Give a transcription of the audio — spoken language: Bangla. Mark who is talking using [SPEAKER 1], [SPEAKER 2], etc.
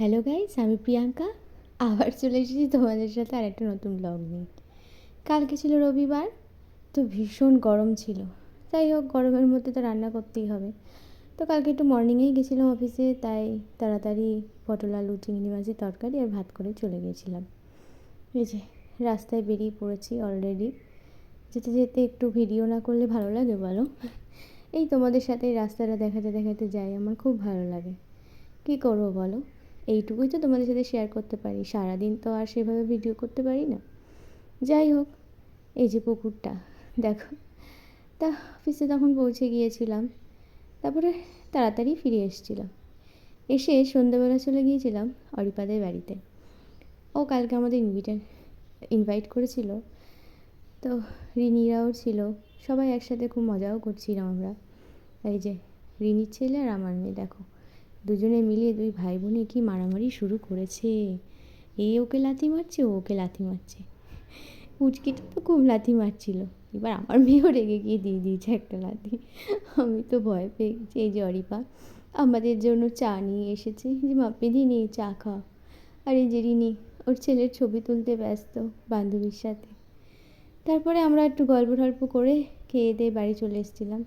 [SPEAKER 1] হ্যালো গাইস, আমি প্রিয়াঙ্কা। আবার চলে এসেছি তোমাদের সাথে আরেকটা নতুন ব্লগ নিয়ে। কালকে ছিল রবিবার, তো ভীষণ গরম ছিল। যাই হোক, গরমের মধ্যে তো রান্না করতেই হবে। তো কালকে একটু মর্নিংয়েই গেছিলাম অফিসে, তাই তাড়াতাড়ি পটল আলু চিংড়ি মাছের তরকারি আর ভাত করে চলে গিয়েছিলাম। এই যে রাস্তায় বেরিয়ে পড়েছি অলরেডি। যেতে যেতে একটু ভিডিও না করলে ভালো লাগে বলো? এই তোমাদের সাথে এই রাস্তাটা দেখাতে দেখাতে যাই, আমার খুব ভালো লাগে। কী করবো বলো, এইটুকুই তো তোমাদের সাথে শেয়ার করতে পারি, সারাদিন তো আর সেভাবে ভিডিও করতে পারি না। যাই হোক, এই যে পুকুরটা দেখো। তা অফিসে তখন পৌঁছে গিয়েছিলাম, তারপরে তাড়াতাড়ি ফিরে এসেছিলাম। এসে সন্ধ্যেবেলা চলে গিয়েছিলাম অরিপাদের বাড়িতে। ও কালকে আমাদের ইনভাইট করেছিল, তো রিনিরাও ছিল। সবাই একসাথে খুব মজাও করছিলাম আমরা। এই যে রিনির ছেলে আর আমার মেয়ে দেখো, দুজনে মিলে দুই ভাই বোনে কি মারামারি শুরু করেছে। এই ওকে লাথি মারছে, ও ওকে লাথি মারছে। পুচকিটা তো খুব লাথি মারছিল, এবার আমার মেয়েও রেগে গিয়ে দিয়ে দিয়েছে একটা লাথি। আমি তো ভয় পেয়ে গেছি। এই যে অরিপা আমাদের জন্য চা নিয়ে এসেছে, যে মাপিদি নিয়ে চা খাও। আর এই যে রিনি ওর ছেলের ছবি তুলতে ব্যস্ত বান্ধবীর সাথে। তারপরে আমরা একটু গল্প টল্প করে খেয়ে দিয়ে বাড়ি চলে এসেছিলাম।